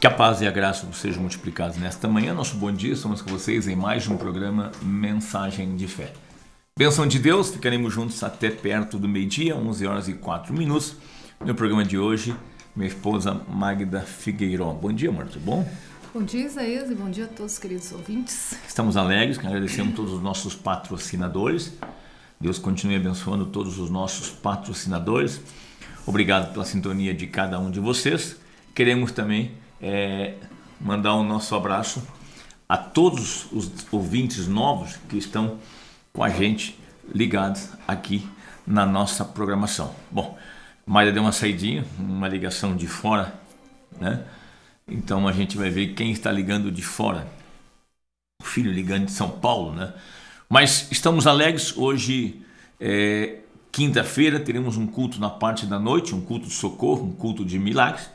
Que a paz e a graça sejam multiplicados nesta manhã. Nosso bom dia, estamos com vocês em mais um programa Mensagem de Fé. Bênção de Deus, ficaremos juntos até perto do meio-dia, 11 horas e 4 minutos. No programa de hoje, minha esposa Magda Figueiró. Bom dia, amor, tudo bom? Bom dia, Isaías, e bom dia a todos os queridos ouvintes. Estamos alegres, agradecemos todos os nossos patrocinadores. Deus continue abençoando todos os nossos patrocinadores. Obrigado pela sintonia de cada um de vocês. Queremos também mandar o nosso abraço a todos os ouvintes novos que estão com a gente ligados aqui na nossa programação. Bom, Maia deu uma saidinha, uma ligação de fora, né? Então a gente vai ver quem está ligando de fora. O filho ligando de São Paulo, né? Mas estamos alegres. Hoje, quinta-feira, teremos um culto na parte da noite, um culto de socorro, um culto de milagres.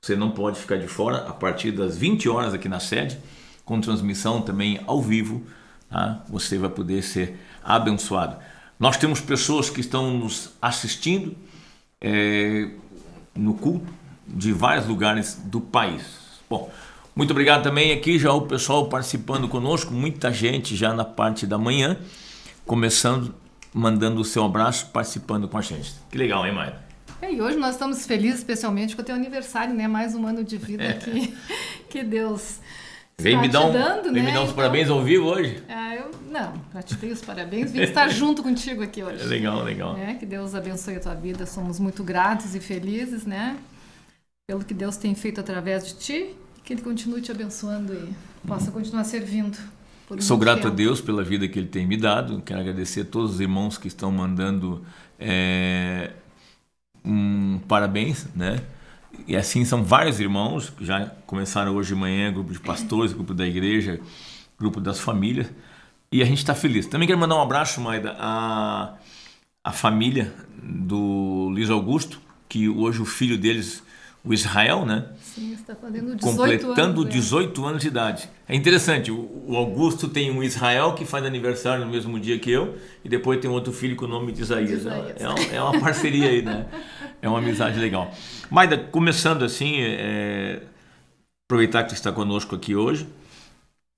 Você não pode ficar de fora a partir das 20 horas aqui na sede, com transmissão também ao vivo, tá? Você vai poder ser abençoado. Nós temos pessoas que estão nos assistindo no culto de vários lugares do país. Bom, muito obrigado também aqui já o pessoal participando conosco, muita gente já na parte da manhã, começando, mandando o seu abraço, participando com a gente. Que legal, hein, Maia? E hoje nós estamos felizes, especialmente com o teu aniversário, né? Mais um ano de vida que Deus está te dando, né? Vem me dar uns parabéns ao vivo hoje? Já te dei os parabéns, vim estar junto contigo aqui hoje. Legal. Que Deus abençoe a tua vida, somos muito gratos e felizes, né? Pelo que Deus tem feito através de ti, que Ele continue te abençoando e possa continuar servindo. Sou grato a Deus pela vida que Ele tem me dado. Quero agradecer a todos os irmãos que estão mandando parabéns, né? E assim são vários irmãos que já começaram hoje de manhã, grupo de pastores, grupo da igreja, grupo das famílias, e a gente está feliz. Também quero mandar um abraço, Maida, à família do Luiz Augusto, que hoje o filho deles, o Israel, né? Sim, está fazendo 18 completando anos, 18 anos de idade. É interessante, o Augusto tem um Israel que faz aniversário no mesmo dia que eu, e depois tem outro filho com o nome de Isaías. É uma parceria aí, né? É uma amizade legal. Maida, começando assim, aproveitar que tu está conosco aqui hoje,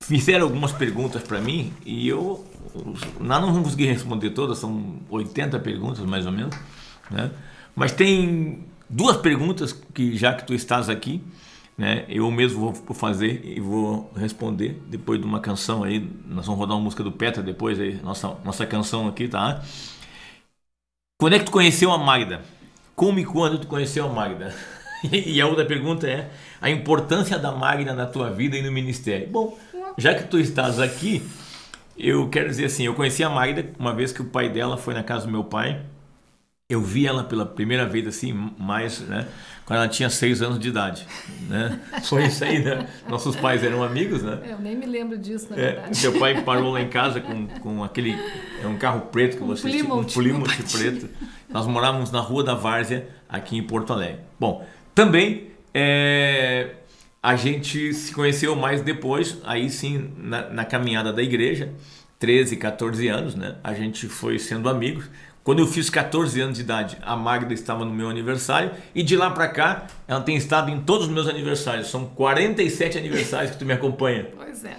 fizeram algumas perguntas para mim e eu não vou conseguir responder todas, são 80 perguntas mais ou menos, né? Mas tem duas perguntas que, já que tu estás aqui, né, eu mesmo vou fazer e vou responder depois de uma canção aí. Nós vamos rodar uma música do Petra depois aí, nossa canção aqui, tá? Quando é que tu conheceu a Magda? Como e quando tu conheceu a Magda? E a outra pergunta é a importância da Magda na tua vida e no ministério. Bom, já que tu estás aqui, eu quero dizer assim, eu conheci a Magda uma vez que o pai dela foi na casa do meu pai. Eu vi ela pela primeira vez assim, né, quando ela tinha 6 anos de idade, né? Foi isso aí, né? Nossos pais eram amigos, né? Eu nem me lembro disso, na verdade. Seu pai parou lá em casa com aquele, um carro preto que você tinha, um Plymouth preto. Nós morávamos na Rua da Várzea, aqui em Porto Alegre. Bom, também a gente se conheceu mais depois, aí sim, na caminhada da igreja, 13, 14 anos, né? A gente foi sendo amigos. Quando eu fiz 14 anos de idade, a Magda estava no meu aniversário, e de lá para cá, ela tem estado em todos os meus aniversários. São 47 aniversários que tu me acompanha. Pois é.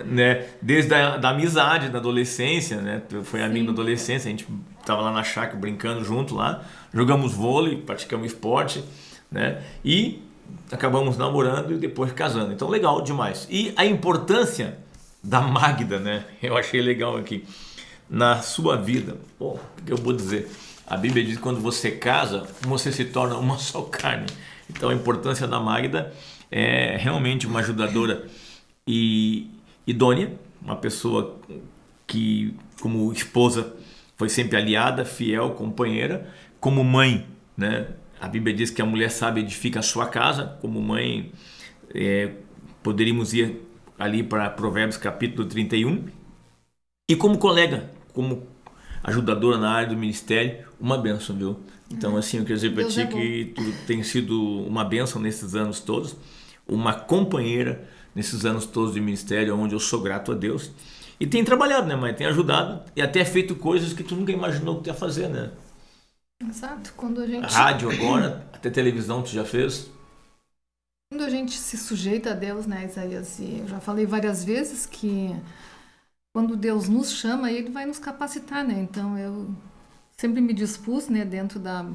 Né? Desde da amizade, da adolescência, né? Tu foi amigo da adolescência, a gente estava lá na chácara brincando junto lá, jogamos vôlei, praticamos esporte, né? E acabamos namorando e depois casando. Então, legal demais. E a importância da Magda, né? Eu achei legal aqui. Na sua vida, o que eu vou dizer? A Bíblia diz que quando você casa, você se torna uma só carne. Então a importância da Magda é realmente uma ajudadora e idônea, uma pessoa que, como esposa, foi sempre aliada, fiel, companheira, como mãe, né? A Bíblia diz que a mulher sábia edifica a sua casa. Como mãe, poderíamos ir ali para Provérbios capítulo 31. E como colega, como ajudadora na área do ministério, uma bênção, viu? Então, assim, eu quero dizer para ti que tu tem sido uma bênção nesses anos todos, uma companheira nesses anos todos de ministério, onde eu sou grato a Deus. E tem trabalhado, né, mãe? Tem ajudado e até feito coisas que tu nunca imaginou que tu ia fazer, né? Exato. Quando a gente... Rádio agora, até televisão tu já fez? Quando a gente se sujeita a Deus, né, Isaías? E eu já falei várias vezes que quando Deus nos chama, Ele vai nos capacitar, né? Então eu sempre me dispus, né, dentro da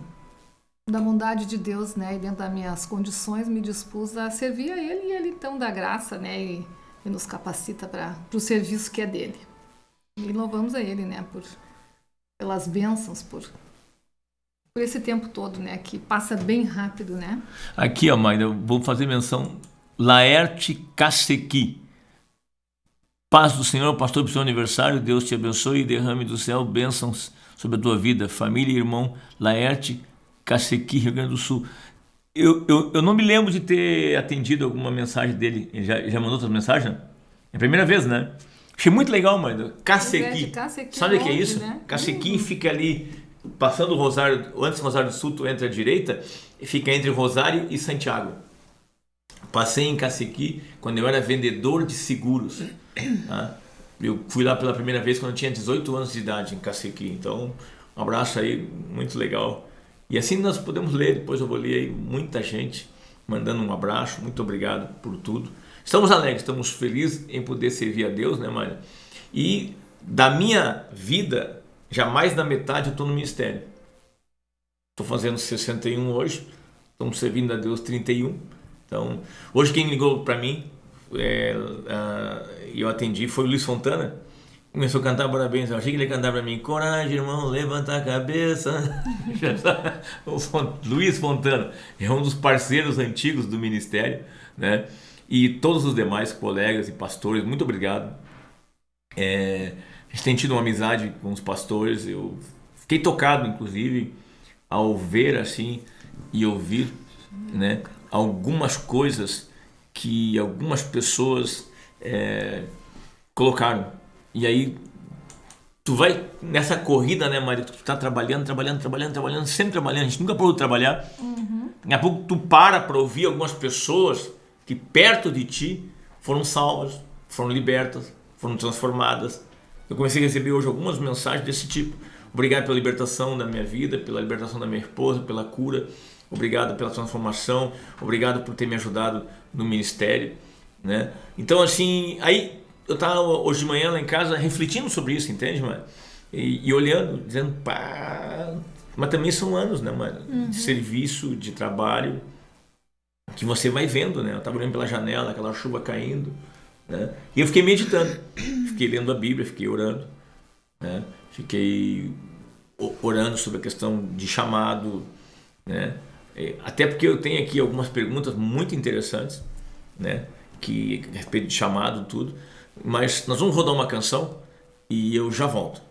bondade de Deus, né, e dentro das minhas condições, me dispus a servir a Ele, e Ele então dá graça, né, e nos capacita para o serviço que é dele. E louvamos a Ele, né, pelas bênçãos, por esse tempo todo, né, que passa bem rápido, né. Aqui, ó, Maida, eu vou fazer menção. Laerte Cacequi. Paz do Senhor, pastor, para o seu aniversário. Deus te abençoe e derrame do céu bênçãos sobre a tua vida. Família e irmão Laerte Cacequi, Rio Grande do Sul. Eu não me lembro de ter atendido alguma mensagem dele. Ele já mandou outras mensagens? É a primeira vez, né? Achei muito legal, mano. Cacequi. Sabe o que é isso? Né? Cacequi fica ali, passando o Rosário, antes do Rosário do Sul, tu entra à direita, e fica entre Rosário e Santiago. Passei em Cacequi quando eu era vendedor de seguros. Tá? Eu fui lá pela primeira vez quando eu tinha 18 anos de idade em Cacequi. Então, um abraço aí, muito legal. E assim nós podemos ler, depois eu vou ler aí muita gente mandando um abraço, muito obrigado por tudo. Estamos alegres, estamos felizes em poder servir a Deus, né, Mário? E da minha vida, jamais na metade eu estou no ministério. Estou fazendo 61 hoje, estamos servindo a Deus 31. Então, hoje quem ligou para mim, eu atendi, foi o Luiz Fontana. Começou a cantar parabéns. Eu achei que ele ia cantar para mim: coragem, irmão, levanta a cabeça. O Luiz Fontana é um dos parceiros antigos do ministério, né? E todos os demais colegas e pastores, muito obrigado. A gente tem tido uma amizade com os pastores. Eu fiquei tocado, inclusive, ao ver assim e ouvir, né, algumas coisas que algumas pessoas colocaram. E aí tu vai nessa corrida, né, Maria? Tu tá trabalhando, sempre trabalhando. A gente nunca parou de trabalhar. Daqui a pouco tu para ouvir algumas pessoas que perto de ti foram salvas, foram libertas, foram transformadas. Eu comecei a receber hoje algumas mensagens desse tipo. Obrigado pela libertação da minha vida, pela libertação da minha esposa, pela cura. Obrigado pela transformação. Obrigado por ter me ajudado no ministério, né? Então, assim, aí eu estava hoje de manhã lá em casa refletindo sobre isso, entende, mano? E olhando, dizendo, pá, mas também são anos, né, mano? De serviço, de trabalho, que você vai vendo, né? Eu estava olhando pela janela, aquela chuva caindo, né? E eu fiquei meditando, fiquei lendo a Bíblia, fiquei orando, né? Fiquei orando sobre a questão de chamado, né? Até porque eu tenho aqui algumas perguntas muito interessantes, né? Que a respeito de chamado, tudo. Mas nós vamos rodar uma canção e eu já volto.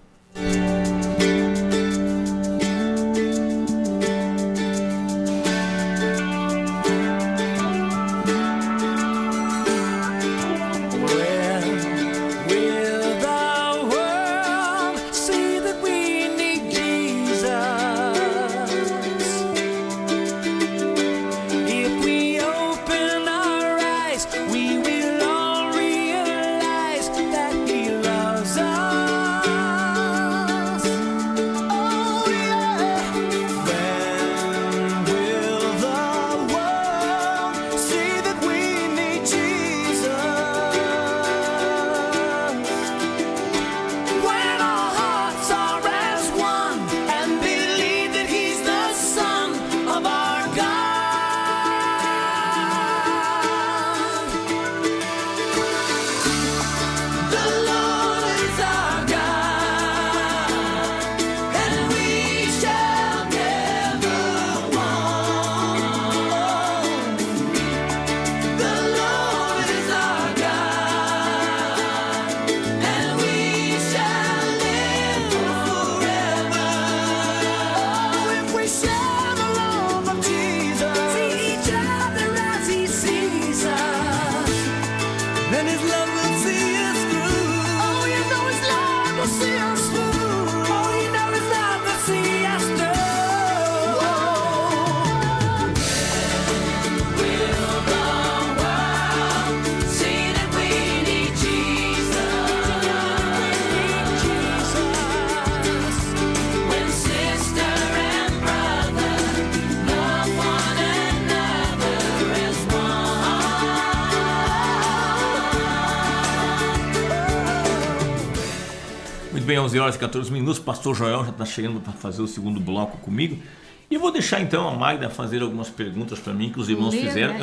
bem, 11 horas e 14 minutos. O pastor Joel já está chegando para fazer o segundo bloco comigo. E eu vou deixar então a Magda fazer algumas perguntas para mim que os irmãos fizeram.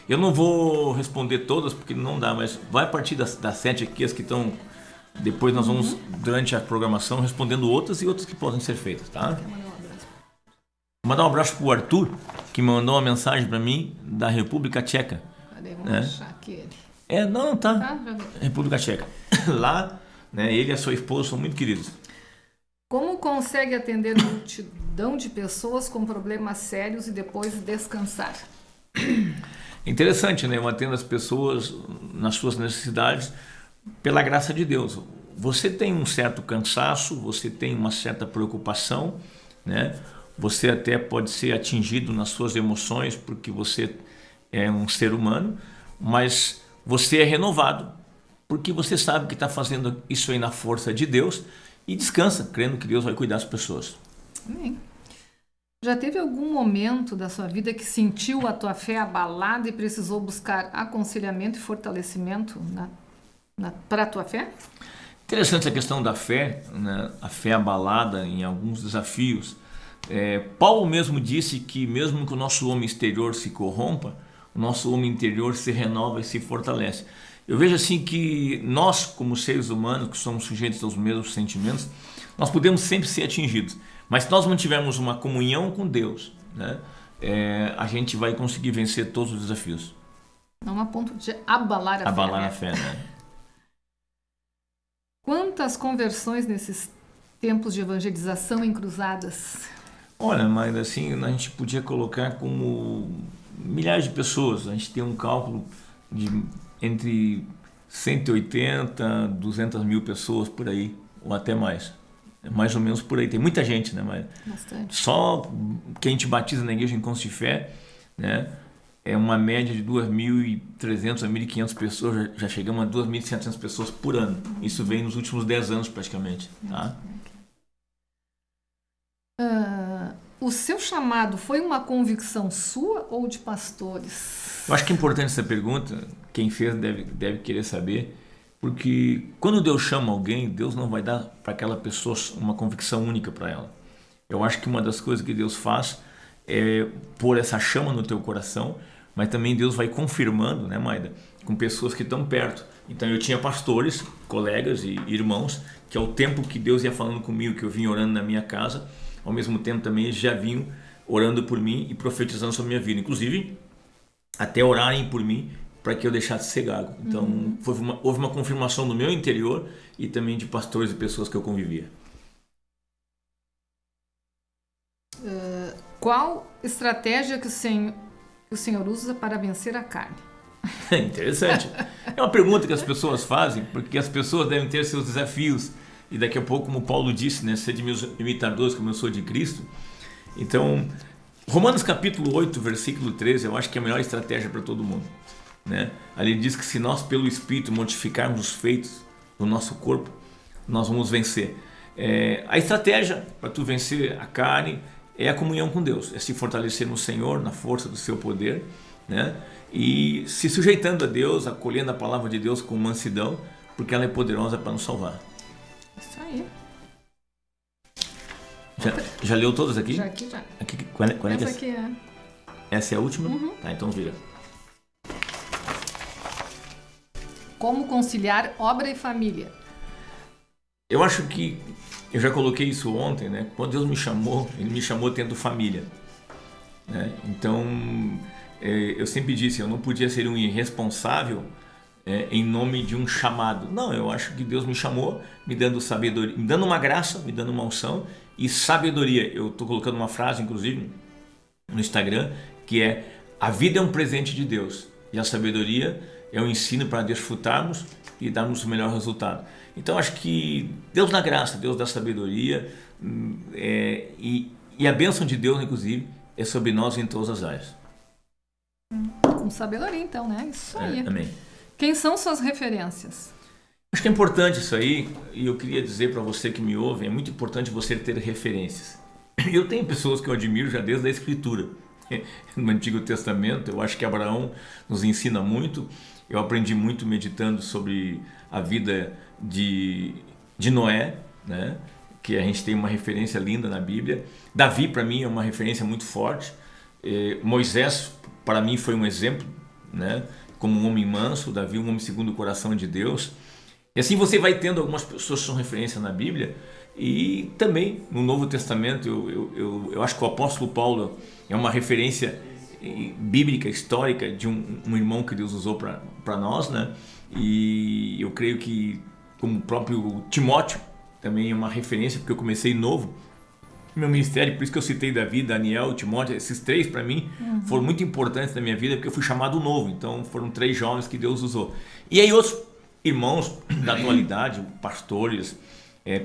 Eu não vou responder todas porque não dá, mas vai a partir das 7 aqui, as que estão. Depois nós vamos, durante a programação, respondendo outras e outras que podem ser feitas, tá? Vou mandar um abraço pro Arthur, que mandou uma mensagem para mim da República Tcheca. Cadê? Vamos achar aqui ele. Tá. República Tcheca. Lá, né, ele e a sua esposa são muito queridos. Como consegue atender multidão de pessoas com problemas sérios e depois descansar? Interessante, né? Eu atendo as pessoas nas suas necessidades pela graça de Deus. Você tem um certo cansaço, você tem uma certa preocupação, né? Você até pode ser atingido nas suas emoções porque você é um ser humano, mas você é renovado porque você sabe que está fazendo isso aí na força de Deus e descansa, crendo que Deus vai cuidar das pessoas. Amém. Já teve algum momento da sua vida que sentiu a tua fé abalada e precisou buscar aconselhamento e fortalecimento para a tua fé? Interessante essa questão da fé, né? A fé abalada em alguns desafios. Paulo mesmo disse que mesmo que o nosso homem exterior se corrompa, o nosso homem interior se renova e se fortalece. Eu vejo assim que nós, como seres humanos, que somos sujeitos aos mesmos sentimentos, nós podemos sempre ser atingidos. Mas se nós mantivermos uma comunhão com Deus, né, a gente vai conseguir vencer todos os desafios. Não a ponto de abalar a fé. Abalar a fé, né? Quantas conversões nesses tempos de evangelização em cruzadas? Olha, mas assim, a gente podia colocar como milhares de pessoas. A gente tem um cálculo de entre 180 200 mil pessoas por aí, ou até mais. Mais ou menos por aí. Tem muita gente, né? Mas bastante. Só que a gente batiza na igreja Encontros de Fé, né? É uma média de 2.300 a 1.500 pessoas, já chegamos a 2.700 pessoas por ano. Isso vem nos últimos 10 anos praticamente, tá? O seu chamado foi uma convicção sua ou de pastores? Eu acho que é importante essa pergunta, quem fez deve querer saber, porque quando Deus chama alguém, Deus não vai dar para aquela pessoa uma convicção única para ela. Eu acho que uma das coisas que Deus faz é pôr essa chama no teu coração, mas também Deus vai confirmando, né, Maida, com pessoas que estão perto. Então eu tinha pastores, colegas e irmãos, que ao tempo que Deus ia falando comigo, que eu vinha orando na minha casa, ao mesmo tempo também eles já vinham orando por mim e profetizando sobre a minha vida. Inclusive, até orarem por mim para que eu deixasse de ser gago. Então, houve uma confirmação no meu interior e também de pastores e pessoas que eu convivia. Qual estratégia que o Senhor usa para vencer a carne? Interessante. É uma pergunta que as pessoas fazem, porque as pessoas devem ter seus desafios. E daqui a pouco, como Paulo disse, né, ser de meus imitadores como eu sou de Cristo. Então, Romanos capítulo 8, versículo 13, eu acho que é a melhor estratégia para todo mundo, né? Ali diz que se nós pelo Espírito modificarmos os feitos do nosso corpo, nós vamos vencer. A estratégia para tu vencer a carne é a comunhão com Deus, é se fortalecer no Senhor, na força do seu poder, né? E se sujeitando a Deus, acolhendo a palavra de Deus com mansidão, porque ela é poderosa para nos salvar. Isso aí. Já leu todas aqui? Já. Aqui, qual é Essa aqui é. Essa é a última? Tá, então vira. Como conciliar obra e família? Eu acho que eu já coloquei isso ontem, né? Quando Deus me chamou, Ele me chamou tendo família, né? Então, eu sempre disse, eu não podia ser um irresponsável em nome de um chamado. Não, eu acho que Deus me chamou, me dando sabedoria, me dando uma graça, me dando uma unção e sabedoria. Eu estou colocando uma frase, inclusive, no Instagram, que é: a vida é um presente de Deus e a sabedoria é um ensino para desfrutarmos e darmos o melhor resultado. Então, acho que Deus dá graça, Deus dá sabedoria e a bênção de Deus, inclusive, é sobre nós em todas as áreas. Com sabedoria, então, né? Isso aí. Amém. Quem são suas referências? Acho que é importante isso aí, e eu queria dizer para você que me ouve, é muito importante você ter referências. Eu tenho pessoas que eu admiro já desde a Escritura. No Antigo Testamento, eu acho que Abraão nos ensina muito. Eu aprendi muito meditando sobre a vida de Noé, né? Que a gente tem uma referência linda na Bíblia. Davi, para mim, é uma referência muito forte. Moisés, para mim, foi um exemplo, né? Como um homem manso. Davi, um homem segundo o coração de Deus. E assim você vai tendo algumas pessoas que são referência na Bíblia. E também no Novo Testamento, eu acho que o apóstolo Paulo é uma referência bíblica, histórica, de um irmão que Deus usou para nós, né? E eu creio que, como o próprio Timóteo, também é uma referência, porque eu comecei novo meu ministério, por isso que eu citei Davi, Daniel, Timóteo. Esses 3 para mim foram muito importantes na minha vida, porque eu fui chamado novo. Então foram 3 jovens que Deus usou. E aí outros irmãos da atualidade, pastores,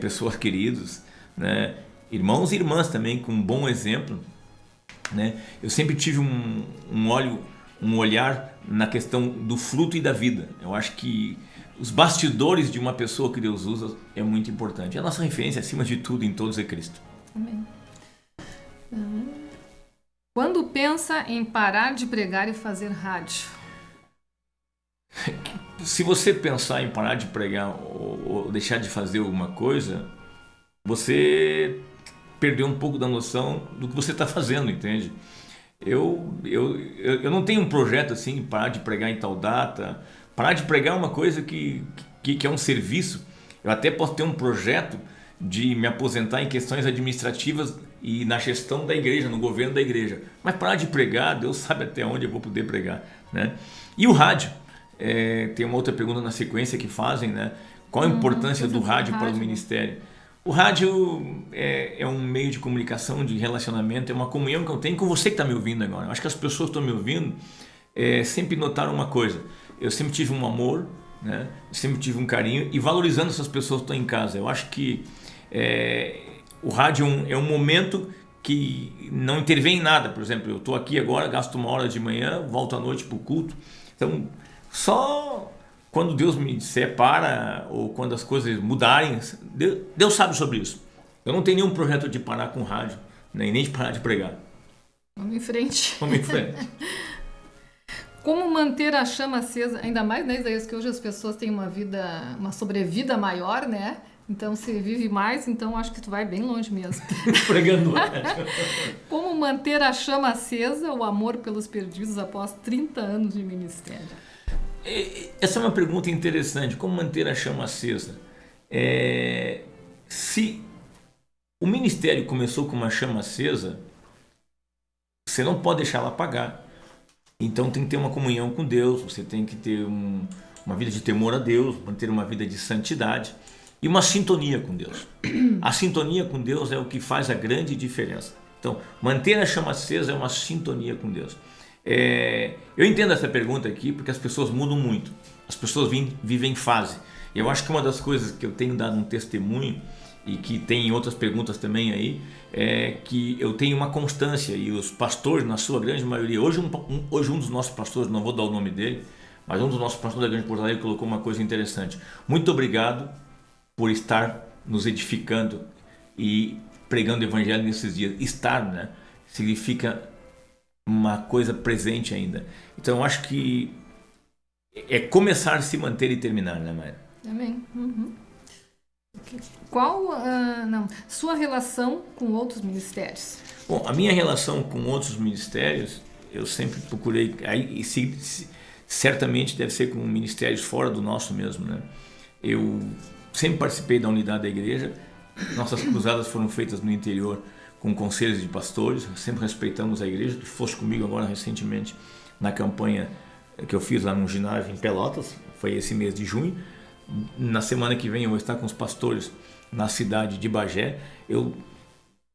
pessoas queridas, né? Irmãos e irmãs também com um bom exemplo, né? Eu sempre tive um olhar na questão do fruto e da vida. Eu acho que os bastidores de uma pessoa que Deus usa é muito importante. A nossa referência, acima de tudo, em todos é Cristo. Amém. Quando pensa em parar de pregar e fazer rádio? Se você pensar em parar de pregar ou deixar de fazer alguma coisa, você perdeu um pouco da noção do que você está fazendo, entende? Eu não tenho um projeto assim, parar de pregar em tal data. Parar de pregar é uma coisa que é um serviço. Eu até posso ter um projeto de me aposentar em questões administrativas e na gestão da igreja, no governo da igreja. Mas parar de pregar, Deus sabe até onde eu vou poder pregar, né? E o rádio, tem uma outra pergunta na sequência que fazem, né? Qual a importância do rádio para o ministério? O rádio é um meio de comunicação, de relacionamento, é uma comunhão que eu tenho com você que está me ouvindo agora. Eu acho que as pessoas que estão me ouvindo sempre notaram uma coisa. Eu sempre tive um amor, né? Eu sempre tive um carinho e valorizando essas pessoas que estão em casa. Eu acho que o rádio é um momento que não intervém em nada. Por exemplo, eu estou aqui agora, gasto 1 hora de manhã, volto à noite para o culto. Então, só quando Deus me disser para, ou quando as coisas mudarem, Deus sabe sobre isso. Eu não tenho nenhum projeto de parar com o rádio, nem de parar de pregar. Vamos em frente. Vamos em frente. Como manter a chama acesa, ainda mais, né, Isaías, que hoje as pessoas têm uma sobrevida maior, né? Então, se vive mais, então acho que tu vai bem longe mesmo. Pregando. Como manter a chama acesa, o amor pelos perdidos após 30 anos de ministério? Essa é uma pergunta interessante. Como manter a chama acesa? Se o ministério começou com uma chama acesa, você não pode deixar ela apagar. Então tem que ter uma comunhão com Deus, você tem que ter uma vida de temor a Deus, manter uma vida de santidade e uma sintonia com Deus. A sintonia com Deus é o que faz a grande diferença. Então, manter a chama acesa é uma sintonia com Deus. Eu entendo essa pergunta aqui porque as pessoas mudam muito. As pessoas vivem em fase. Eu acho que uma das coisas que eu tenho dado um testemunho e que tem outras perguntas também aí, é que eu tenho uma constância e os pastores, na sua grande maioria, hoje um dos nossos pastores, não vou dar o nome dele, mas um dos nossos pastores da Grande Porto Alegre colocou uma coisa interessante. Muito obrigado por estar nos edificando e pregando o evangelho nesses dias. Estar, né, significa uma coisa presente ainda. Então eu acho que é começar, se manter e terminar, né, Maia? Amém. Qual sua relação com outros ministérios? Bom, a minha relação com outros ministérios, eu sempre procurei, certamente deve ser com ministérios fora do nosso mesmo, né? Eu sempre participei da unidade da igreja, nossas cruzadas foram feitas no interior com conselhos de pastores, sempre respeitamos a igreja. Tu foste comigo agora recentemente na campanha que eu fiz lá no ginásio em Pelotas, foi esse mês de junho. Na semana que vem eu vou estar com os pastores na cidade de Bagé. Eu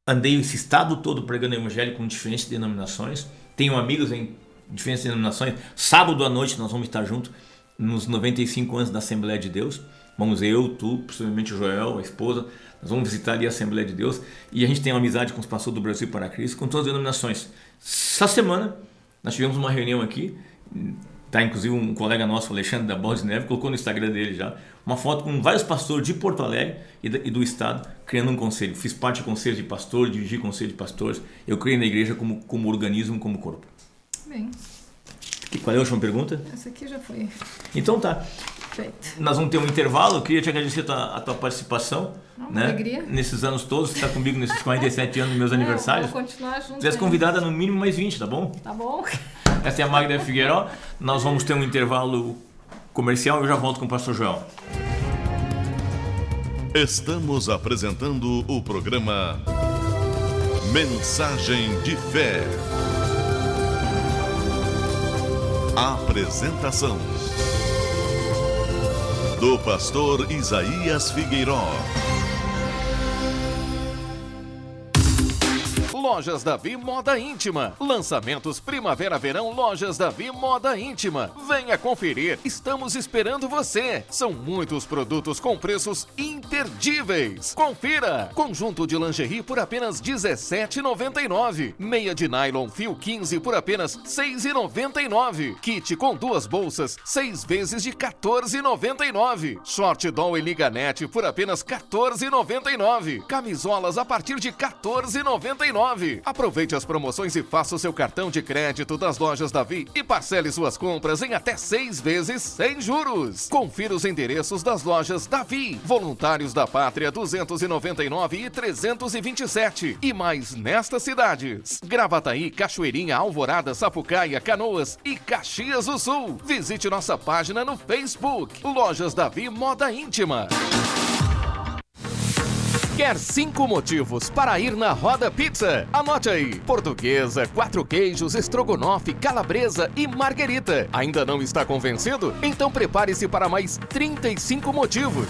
andei esse estado todo pregando o evangelho com diferentes denominações, tenho amigos em diferentes denominações. Sábado à noite nós vamos estar juntos nos 95 anos da Assembleia de Deus. Vamos eu, tu, possivelmente o Joel, a esposa, nós vamos visitar ali a Assembleia de Deus e a gente tem uma amizade com os pastores do Brasil para Cristo, com todas as denominações. Essa semana nós tivemos uma reunião aqui, tá, inclusive um colega nosso, o Alexandre da Bola de Neve, colocou no Instagram dele já uma foto com vários pastores de Porto Alegre e do estado, criando um conselho. Fiz parte do conselho de pastores, dirigi conselho de pastores. Eu creio na igreja como organismo, como corpo. Bem. Qual é a última pergunta? Essa aqui já foi. Então tá. Perfeito. Nós vamos ter um intervalo. Eu queria te agradecer a tua participação. Né? Alegria. Nesses anos todos, você está comigo nesses 47 anos dos meus aniversários. Vou continuar junto. Se tivesse convidada no mínimo mais 20, tá bom? Tá bom. Essa é a Magda Figueiró. Nós vamos ter um intervalo comercial e eu já volto com o Pastor Joel. Estamos apresentando o programa Mensagem de Fé. Apresentação do pastor Isaías Figueiró. Lojas Davi Moda Íntima. Lançamentos Primavera-Verão Lojas Davi Moda Íntima. Venha conferir, estamos esperando você. São muitos produtos com preços imperdíveis. Confira! Conjunto de lingerie por apenas R$ 17,99. Meia de nylon fio 15 por apenas R$ 6,99. Kit com 2 bolsas, 6 vezes de R$ 14,99. Short doll e liganete por apenas R$ 14,99. Camisolas a partir de R$ 14,99. Aproveite as promoções e faça o seu cartão de crédito das Lojas Davi e parcele suas compras em até 6 vezes sem juros. Confira os endereços das Lojas Davi. Voluntários da Pátria 299 e 327. E mais nestas cidades: Gravataí, Cachoeirinha, Alvorada, Sapucaia, Canoas e Caxias do Sul. Visite nossa página no Facebook. Lojas Davi Moda Íntima. Quer 5 motivos para ir na Roda Pizza? Anote aí: portuguesa, 4 queijos, estrogonofe, calabresa e marguerita. Ainda não está convencido? Então prepare-se para mais 35 motivos.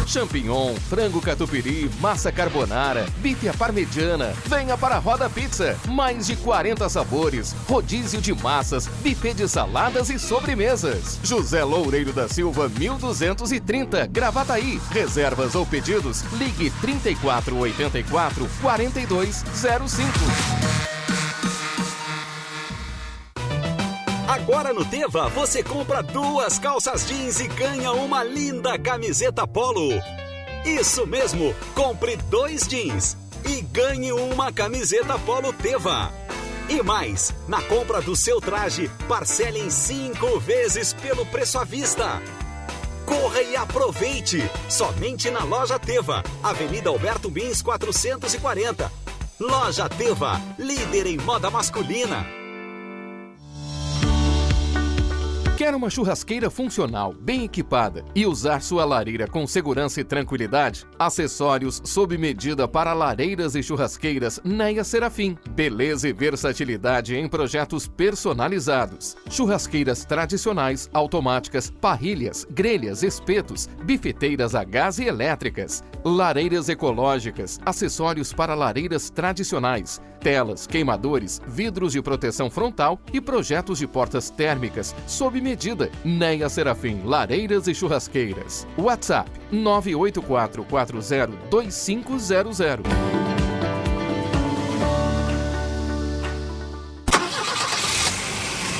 Champignon, frango catupiry, massa carbonara, bife à parmegiana. Venha para a Roda Pizza. Mais de 40 sabores, rodízio de massas, buffet de saladas e sobremesas. José Loureiro da Silva, 1230, Gravataí. Reservas ou pedidos, ligue 3484 4205. Agora no Teva, você compra 2 calças jeans e ganha uma linda camiseta polo. Isso mesmo, compre 2 jeans e ganhe uma camiseta polo Teva. E mais, na compra do seu traje, parcele em 5 vezes pelo preço à vista. Corra e aproveite! Somente na Loja Teva, Avenida Alberto Bins 440. Loja Teva, líder em moda masculina. Quer uma churrasqueira funcional, bem equipada e usar sua lareira com segurança e tranquilidade? Acessórios sob medida para lareiras e churrasqueiras Neia Serafim. Beleza e versatilidade em projetos personalizados. Churrasqueiras tradicionais, automáticas, parrilhas, grelhas, espetos, bifeteiras a gás e elétricas. Lareiras ecológicas, acessórios para lareiras tradicionais. Telas, queimadores, vidros de proteção frontal e projetos de portas térmicas sob medida. Neia Serafim, lareiras e churrasqueiras. WhatsApp 984402500.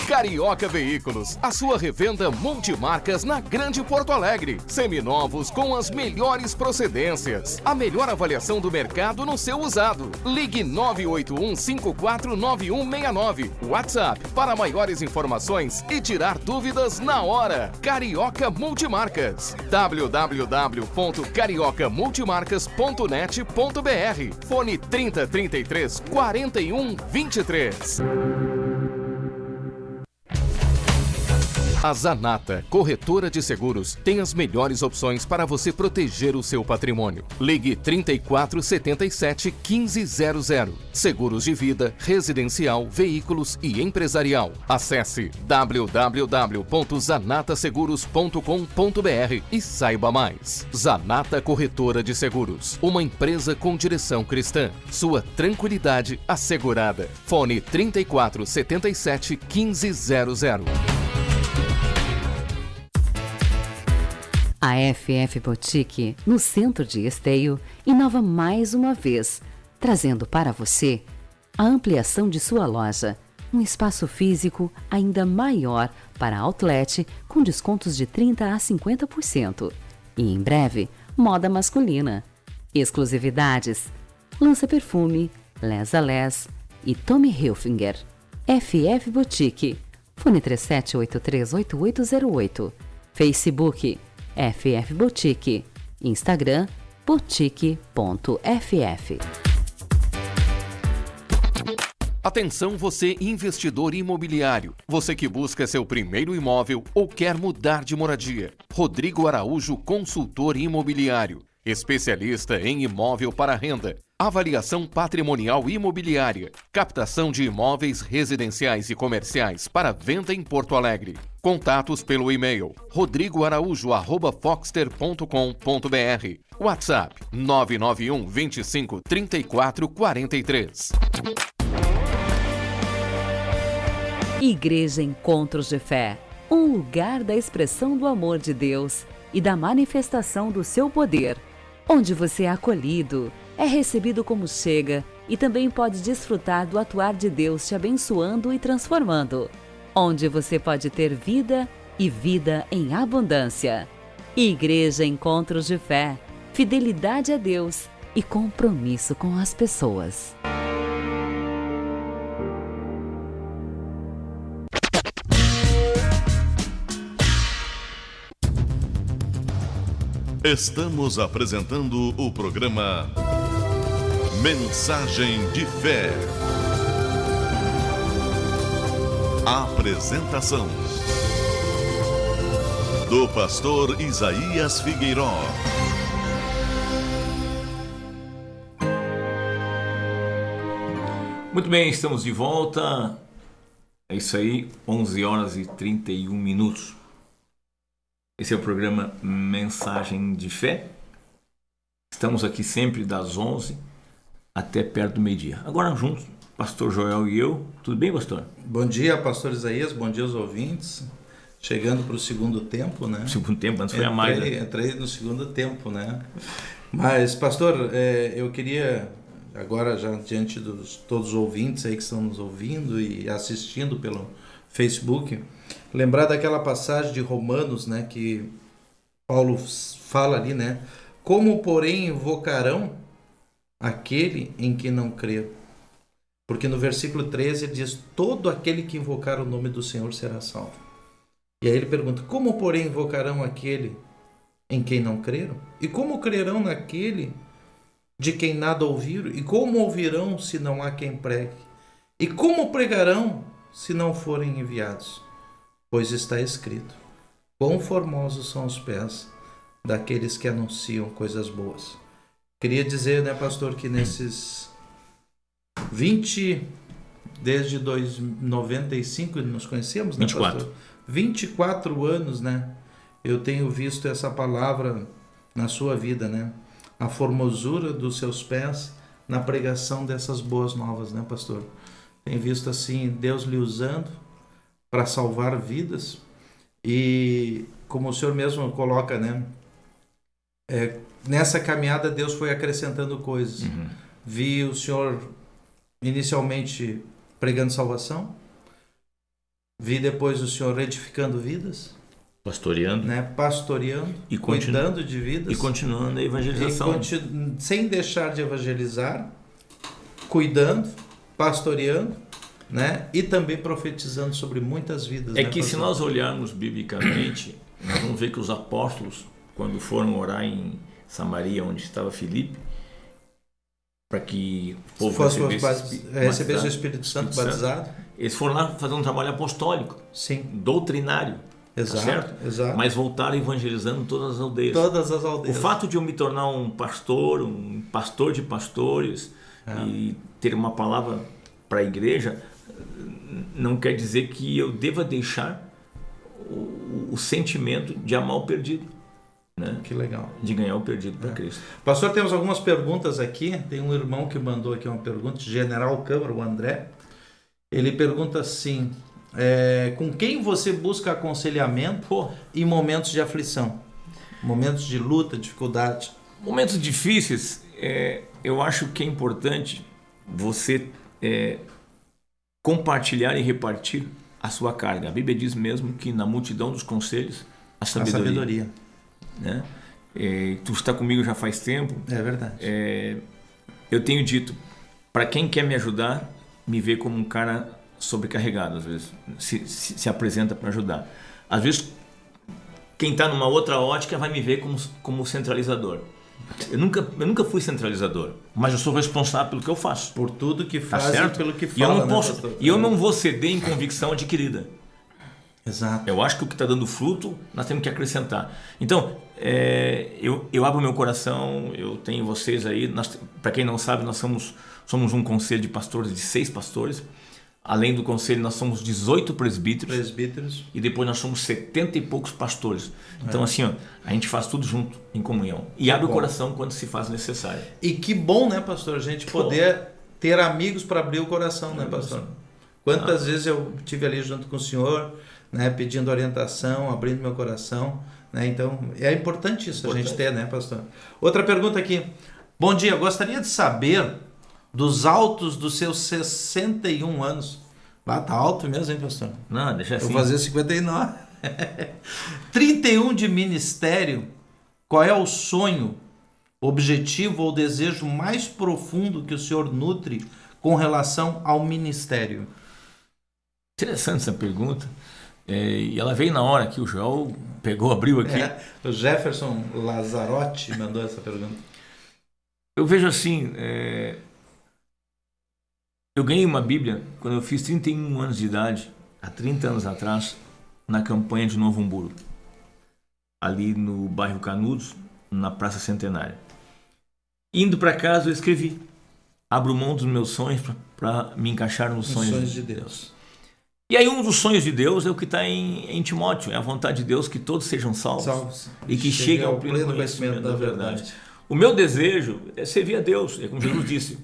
Carioca Veículos, a sua revenda multimarcas na Grande Porto Alegre. Seminovos com as melhores procedências. A melhor avaliação do mercado no seu usado. Ligue 981549169. WhatsApp para maiores informações e tirar dúvidas na hora. Carioca Multimarcas. www.cariocamultimarcas.net.br. Fone 3033 4123. A Zanata, corretora de seguros, tem as melhores opções para você proteger o seu patrimônio. Ligue 3477 1500. Seguros de vida, residencial, veículos e empresarial. Acesse www.zanataseguros.com.br e saiba mais. Zanata Corretora de Seguros, uma empresa com direção cristã. Sua tranquilidade assegurada. Fone 3477 1500. A FF Boutique, no centro de Esteio, inova mais uma vez, trazendo para você a ampliação de sua loja, um espaço físico ainda maior para outlet com descontos de 30% a 50%. E em breve, moda masculina, exclusividades, Lança Perfume, Les a Les e Tommy Hilfiger. FF Boutique, fone 37838808. Facebook FF Boutique, Instagram boutique.ff. Atenção você investidor imobiliário, você que busca seu primeiro imóvel ou quer mudar de moradia. Rodrigo Araújo, consultor imobiliário, especialista em imóvel para renda, avaliação patrimonial imobiliária, captação de imóveis residenciais e comerciais para venda em Porto Alegre. Contatos pelo e-mail rodrigoaraújo@foxter.com.br. WhatsApp 991 25 34 43. Igreja Encontros de Fé, um lugar da expressão do amor de Deus e da manifestação do seu poder, onde você é acolhido, é recebido como chega e também pode desfrutar do atuar de Deus te abençoando e transformando, onde você pode ter vida e vida em abundância. Igreja Encontros de Fé, fidelidade a Deus e compromisso com as pessoas. Estamos apresentando o programa Mensagem de Fé. Apresentação do pastor Isaías Figueiró. Muito bem, estamos de volta. É isso aí, 11 horas e 31 minutos. Esse é o programa Mensagem de Fé. Estamos aqui sempre das 11 até perto do meio-dia. Agora juntos, pastor Joel e eu. Tudo bem, pastor? Bom dia, pastor Isaías. Bom dia aos ouvintes. Chegando para o segundo tempo, né? Segundo tempo, antes foi a mais. Entrei no segundo tempo, né? Mas, pastor, eu queria, agora já diante de todos os ouvintes aí que estão nos ouvindo e assistindo pelo Facebook, lembrar daquela passagem de Romanos, né, que Paulo fala ali, né? Como, porém, invocarão aquele em que não crê? Porque no versículo 13 ele diz: todo aquele que invocar o nome do Senhor será salvo. E aí ele pergunta: como, porém, invocarão aquele em quem não creram? E como crerão naquele de quem nada ouviram? E como ouvirão se não há quem pregue? E como pregarão se não forem enviados? Pois está escrito: quão formosos são os pés daqueles que anunciam coisas boas. Queria dizer, né, pastor, que nesses desde 95 nos conhecemos, né, 24. pastor? 24 anos, né? Eu tenho visto essa palavra na sua vida, né? A formosura dos seus pés na pregação dessas boas novas, né, pastor? Tenho visto assim Deus lhe usando para salvar vidas e, como o senhor mesmo coloca, né? Nessa caminhada Deus foi acrescentando coisas. Vi o senhor inicialmente pregando salvação, vi depois o senhor edificando vidas, Pastoreando, né? Pastoreando e cuidando de vidas e continuando a evangelização. Sem deixar de evangelizar, cuidando, pastoreando, né? E também profetizando sobre muitas vidas. É né, que pastor? se nós olharmos biblicamente, nós vamos ver que os apóstolos, quando foram orar em Samaria, onde estava Filipe, para que o povo recebesse o Espírito Santo batizado, eles foram lá fazer um trabalho apostólico, sim, doutrinário, exato, tá certo? exato. Mas voltaram evangelizando todas as aldeias. Todas as aldeias. O fato de eu me tornar um pastor de pastores e ter uma palavra para a igreja não quer dizer que eu deva deixar o sentimento de amar o perdido, né? Que legal. De ganhar o perdido para Cristo. Pastor, temos algumas perguntas aqui. Tem um irmão que mandou aqui uma pergunta, General Câmara, o André. Ele pergunta assim: com quem você busca aconselhamento em momentos de aflição? Momentos de luta, dificuldade? Momentos difíceis, eu acho que é importante você compartilhar e repartir a sua carga. A Bíblia diz mesmo que na multidão dos conselhos, a sabedoria. Né? Tu está comigo já faz tempo. É verdade. Eu tenho dito, para quem quer me ajudar, me vê como um cara sobrecarregado, às vezes se apresenta para ajudar. Às vezes quem está numa outra ótica vai me ver como centralizador. Eu nunca fui centralizador, mas eu sou responsável pelo que eu faço. Por tudo que faz, certo? E pelo que fala. E eu não posso, e eu não vou ceder em convicção adquirida. Exato. Eu acho que o que está dando fruto, nós temos que acrescentar. Então, eu abro meu coração, eu tenho vocês aí. Para quem não sabe, nós somos um conselho de pastores, de 6 pastores. Além do conselho, nós somos 18 presbíteros. E depois nós somos 70 e poucos pastores. Então, assim, ó, a gente faz tudo junto, em comunhão. E abre o coração quando se faz necessário. E que bom, né, pastor? A gente poder ter amigos para abrir o coração, né, pastor? Quantas vezes eu estive ali junto com o senhor, né, pedindo orientação, abrindo meu coração, né? Então, é importante isso, a gente ter, né, pastor? Outra pergunta aqui. Bom dia, gostaria de saber dos altos dos seus 61 anos. Tá alto mesmo, hein, pastor? Não, deixa assim. Vou fazer 59. 31 de ministério. Qual é o sonho, objetivo ou desejo mais profundo que o senhor nutre com relação ao ministério? Interessante essa pergunta. E ela veio na hora que o João abriu aqui. O Jefferson Lazzarotti mandou essa pergunta. Eu vejo assim, eu ganhei uma Bíblia quando eu fiz 31 anos de idade, há 30 anos atrás, na campanha de Novo Hamburgo, ali no bairro Canudos, na Praça Centenária. Indo para casa eu escrevi: abro mão dos meus sonhos para me encaixar nos sonhos de Deus. E aí um dos sonhos de Deus é o que está em Timóteo, é a vontade de Deus que todos sejam salvos e que cheguem ao pleno conhecimento da verdade. O meu desejo é servir a Deus, é como Jesus disse,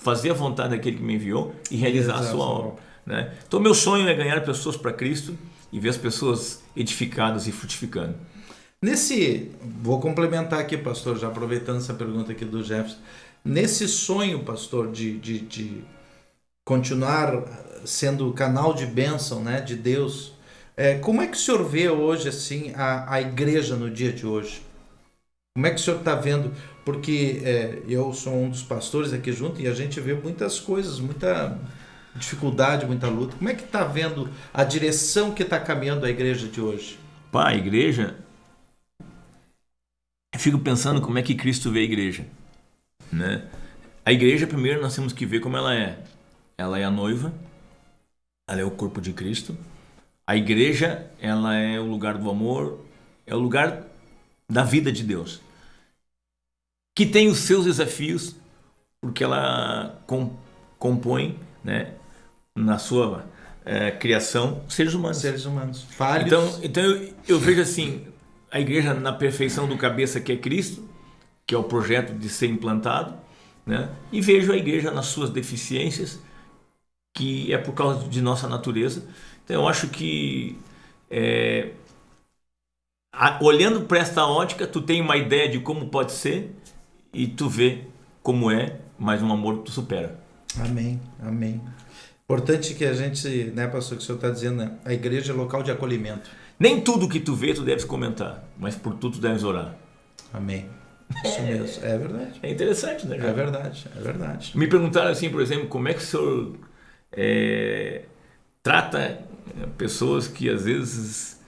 fazer a vontade daquele que me enviou e realizar a sua obra. Né? Então meu sonho é ganhar pessoas para Cristo e ver as pessoas edificadas e frutificando. Vou complementar aqui, pastor, já aproveitando essa pergunta aqui do Jefferson. Nesse sonho, pastor, de continuar sendo canal de bênção, né, de Deus, como é que o senhor vê hoje assim, a igreja no dia de hoje? Como é que o senhor está vendo? Porque eu sou um dos pastores aqui junto e a gente vê muitas coisas, muita dificuldade, muita luta. Como é que está vendo a direção que está caminhando a igreja de hoje? A igreja... Eu fico pensando como é que Cristo vê a igreja. Né? A igreja, primeiro, nós temos que ver como ela é. Ela é a noiva, ela é o corpo de Cristo. A igreja, ela é o lugar do amor, é o lugar da vida de Deus, que tem os seus desafios, porque ela compõe, né, na sua criação seres humanos. Falhos. Então eu vejo assim, a igreja na perfeição do cabeça que é Cristo, que é o projeto de ser implantado, né, e vejo a igreja nas suas deficiências, que é por causa de nossa natureza. Então eu acho que olhando para esta ótica, tu tem uma ideia de como pode ser e tu vê como é, mas um amor que tu supera. Amém. Importante que a gente, né, pastor, que o senhor está dizendo, né? A igreja é local de acolhimento. Nem tudo que tu vê tu deves comentar, mas por tudo tu deves orar. Amém. Isso mesmo, é verdade. É interessante, né, cara? É verdade. Me perguntaram assim, por exemplo, como é que o senhor trata pessoas que às vezes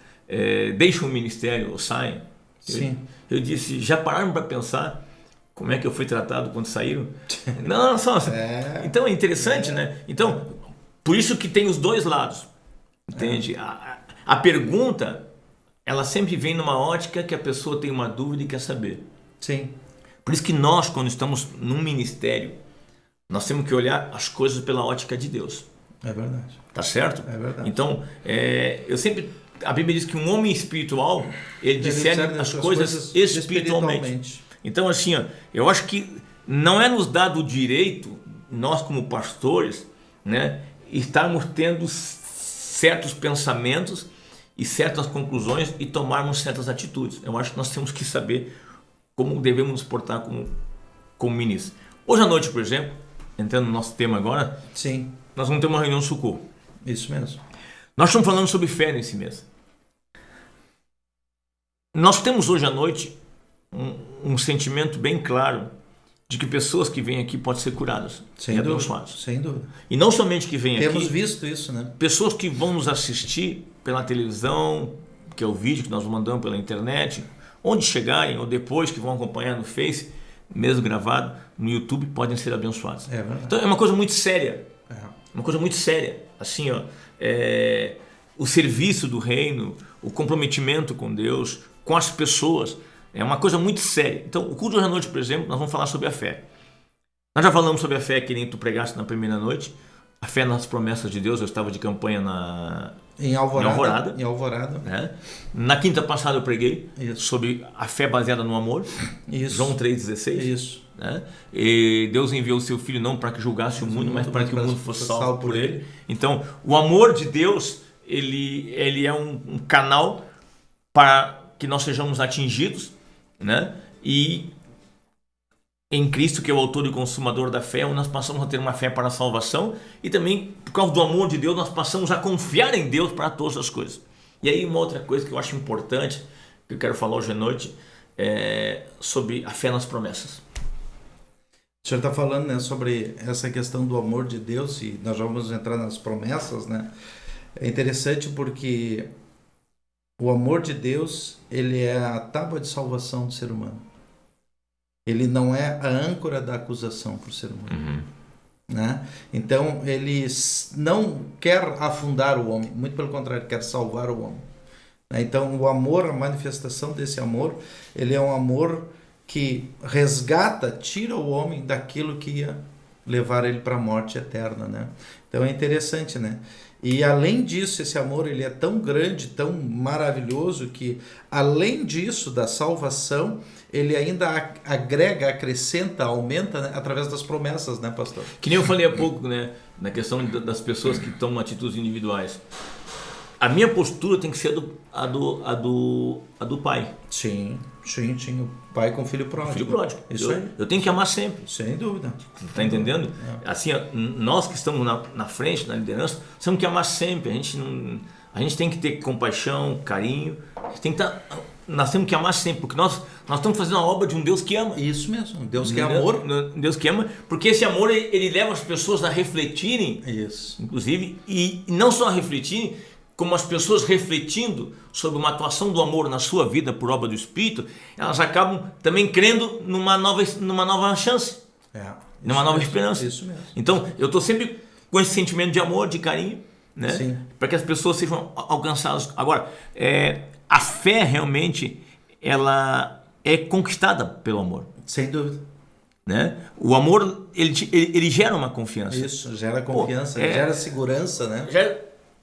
deixam o ministério ou saem. Sim. Eu disse, já pararam para pensar como é que eu fui tratado quando saíram? Não, só. Então é interessante, né? Então, por isso que tem os dois lados. Entende? A pergunta, ela sempre vem numa ótica que a pessoa tem uma dúvida e quer saber. Sim. Por isso que nós, quando estamos num ministério, nós temos que olhar as coisas pela ótica de Deus. É verdade. Tá certo? É verdade. Então, a Bíblia diz que um homem espiritual, ele discerne as coisas espiritualmente. Então, assim, eu acho que não é nos dado o direito, nós como pastores, né, estarmos tendo certos pensamentos e certas conclusões e tomarmos certas atitudes. Eu acho que nós temos que saber como devemos nos portar como ministros. Hoje à noite, por exemplo, entrando no nosso tema agora, sim, nós vamos ter uma reunião socorro. Isso mesmo. Nós estamos falando sobre fé nesse mês. Nós temos hoje à noite um sentimento bem claro de que pessoas que vêm aqui podem ser curadas e abençoadas. Sem dúvida. E não somente que vêm aqui. Temos visto isso, né? Pessoas que vão nos assistir pela televisão, que é o vídeo que nós mandamos pela internet, onde chegarem ou depois que vão acompanhar no Face, mesmo gravado, no YouTube, podem ser abençoados. É verdade. Então é uma coisa muito séria. É. Uma coisa muito séria. Assim, ó, o serviço do reino, o comprometimento com Deus, com as pessoas, é uma coisa muito séria. Então, o culto de hoje à noite, por exemplo, nós vamos falar sobre a fé. Nós já falamos sobre a fé que nem tu pregaste na primeira noite, a fé nas promessas de Deus. Eu estava de campanha Em Alvorada. Né? Na quinta passada eu preguei Isso. sobre a fé baseada no amor. Isso. João 3,16. Isso. Né? E Deus enviou o seu Filho não para que julgasse o mundo, mas para que o mundo fosse salvo por ele. Então, o amor de Deus, ele é um canal para que nós sejamos atingidos, né? E em Cristo, que é o autor e consumador da fé, nós passamos a ter uma fé para a salvação, e também, por causa do amor de Deus, nós passamos a confiar em Deus para todas as coisas. E aí uma outra coisa que eu acho importante, que eu quero falar hoje à noite, é sobre a fé nas promessas. O senhor está falando, né, sobre essa questão do amor de Deus, e nós já vamos entrar nas promessas, né? É interessante porque o amor de Deus, ele é a tábua de salvação do ser humano. Ele não é a âncora da acusação para o ser humano. Né? Então, ele não quer afundar o homem, muito pelo contrário, quer salvar o homem. Então, o amor, a manifestação desse amor, ele é um amor que resgata, tira o homem daquilo que ia levar ele para a morte eterna. Né? Então, é interessante, né? E além disso, esse amor ele é tão grande, tão maravilhoso, que além disso, da salvação, ele ainda agrega, acrescenta, aumenta, né, através das promessas, né, pastor? Que nem eu falei há pouco, né, na questão das pessoas que tomam atitudes individuais. A minha postura tem que ser a do pai. Sim. O pai com o filho pródigo. Filho pródigo. Isso aí. Eu tenho que amar sempre. Sem dúvida. Tá entendendo? Assim, nós que estamos na frente, na liderança, temos que amar sempre. A gente tem que ter compaixão, carinho. Nós temos que amar sempre, porque nós estamos fazendo a obra de um Deus que ama. Isso mesmo. Deus que é amor. Deus que ama, porque esse amor ele leva as pessoas a refletirem. Isso. Inclusive, e não só a refletirem, como as pessoas refletindo sobre uma atuação do amor na sua vida por obra do Espírito, elas acabam também crendo numa nova chance, numa nova esperança. Isso mesmo. Então, eu estou sempre com esse sentimento de amor, de carinho, né? Sim. Para que as pessoas sejam alcançadas. Agora, a fé realmente ela é conquistada pelo amor. Sem dúvida. Né? O amor ele gera uma confiança. Isso, gera confiança, gera segurança, né?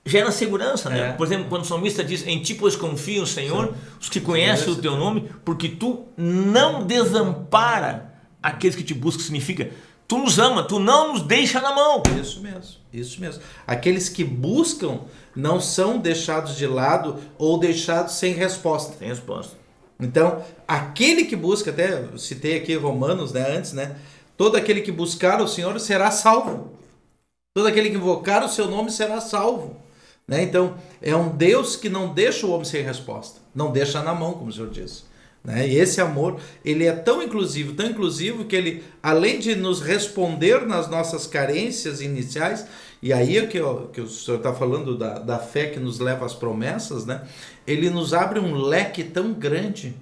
Gera segurança, né? Por exemplo, quando o salmista diz: em ti pois confiam, Senhor, os que conhecem o teu nome, porque tu não desampara aqueles que te buscam. Significa, tu nos ama, tu não nos deixa na mão. Isso mesmo. Aqueles que buscam não são deixados de lado ou deixados sem resposta. Sem resposta. Então, aquele que busca, até citei aqui Romanos, né, antes, né? Todo aquele que buscar o Senhor será salvo. Todo aquele que invocar o seu nome será salvo. Né? Então, é um Deus que não deixa o homem sem resposta. Não deixa na mão, como o Senhor disse. Né? E esse amor, ele é tão inclusivo, que ele, além de nos responder nas nossas carências iniciais, e aí é que o Senhor está falando da fé que nos leva às promessas, né? Ele nos abre um leque tão grande.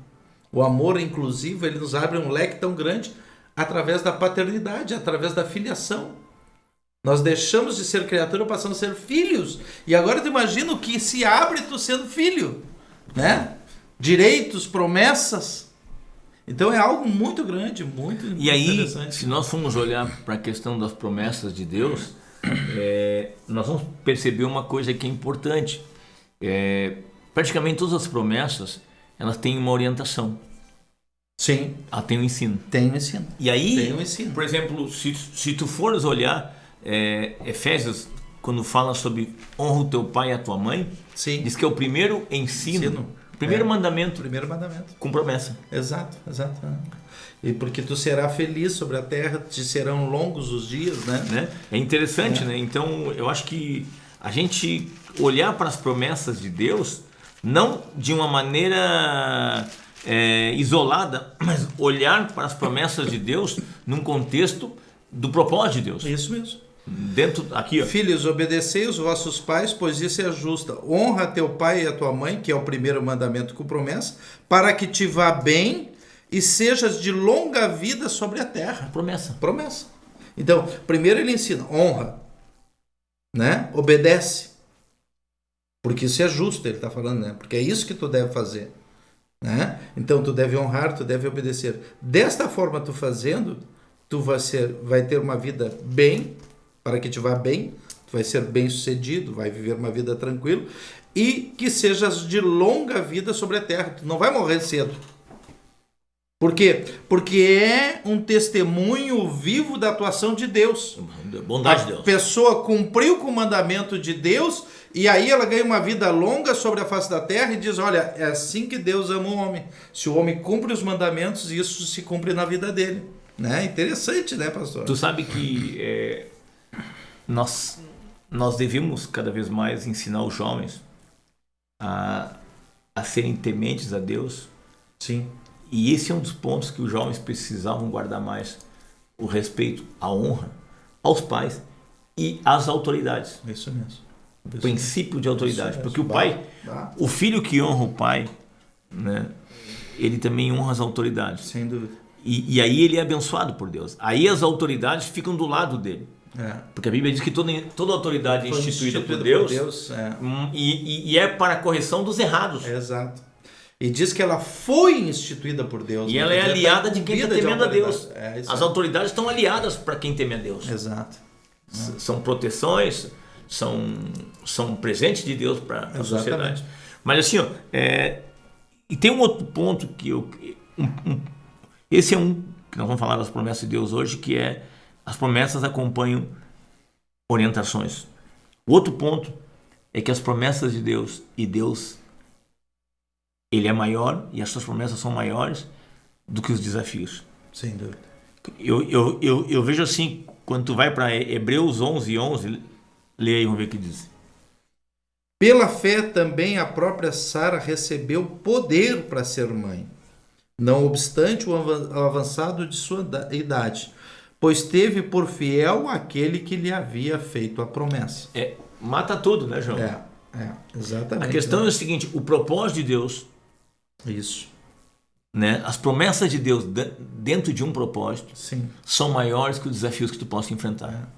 O amor inclusivo, ele nos abre um leque tão grande através da paternidade, através da filiação. Nós deixamos de ser criatura, passamos a ser filhos. E agora tu imagina o que se abre tu sendo filho, né? Direitos, promessas. Então é algo muito grande, muito E aí, interessante. se nós formos olhar para a questão das promessas de Deus, nós vamos perceber uma coisa que é importante. Praticamente todas as promessas, elas têm uma orientação. Sim. Ela tem um ensino. Tem um ensino. E aí, tem um ensino. Por exemplo, se tu fores olhar Efésios, quando fala sobre honra o teu pai e a tua mãe, Sim. diz que é o primeiro ensino. Primeiro mandamento. Primeiro mandamento. Com promessa. Exato. E porque tu serás feliz sobre a terra, te serão longos os dias, né? É interessante, né? Então, eu acho que a gente olhar para as promessas de Deus, não de uma maneira isolada, mas olhar para as promessas de Deus num contexto do propósito de Deus. Isso mesmo. Dentro, aqui, ó. Filhos, obedecei os vossos pais, pois isso é justo. Honra teu pai e a tua mãe, que é o primeiro mandamento com promessa, para que te vá bem e sejas de longa vida sobre a terra. Promessa. Promessa. Então, primeiro ele ensina, honra, né? Obedece. Porque isso é justo, ele está falando, né? Porque é isso que tu deve fazer, né? Então, tu deve honrar, tu deve obedecer. Desta forma, tu fazendo, tu vai ter uma vida bem, para que te vá bem, tu vai ser bem sucedido, vai viver uma vida tranquila e que sejas de longa vida sobre a terra. Tu não vai morrer cedo. Por quê? Porque é um testemunho vivo da atuação de Deus. Bondade de Deus. A pessoa cumpriu com o mandamento de Deus e aí ela ganha uma vida longa sobre a face da terra e diz, olha, é assim que Deus ama o homem. Se o homem cumpre os mandamentos, isso se cumpre na vida dele. Né? Interessante, né, pastor? Tu sabe que nós devemos cada vez mais ensinar os jovens a serem tementes a Deus. Sim. E esse é um dos pontos que os jovens precisavam guardar mais: o respeito, a honra aos pais e às autoridades. Isso mesmo. O princípio de autoridade. Isso Porque o mesmo. pai, o filho que honra o pai, né, ele também honra as autoridades. Sem dúvida. E aí ele é abençoado por Deus. Aí as autoridades ficam do lado dele. Porque a Bíblia diz que toda autoridade é instituída por Deus, e é para a correção dos errados. Exato. E diz que ela foi instituída por Deus. E ela é aliada de quem está temendo a Deus. As autoridades estão aliadas para quem teme a Deus. Exato. São proteções, são presentes de Deus para a sociedade. Mas assim, e tem um outro ponto que esse é um que nós vamos falar das promessas de Deus hoje, que é: as promessas acompanham orientações. O outro ponto é que as promessas de Deus, e Deus, ele é maior, e as suas promessas são maiores do que os desafios. Sem dúvida. Eu vejo assim, quando tu vai para Hebreus 11:11, lê aí, vamos ver o que diz. Pela fé também a própria Sara recebeu poder para ser mãe, não obstante o avançado de sua idade, pois teve por fiel aquele que lhe havia feito a promessa. Mata tudo, né, João? Exatamente. A questão é o seguinte: o propósito de Deus, isso, né, as promessas de Deus dentro de um propósito, sim, são maiores que os desafios que tu possa enfrentar.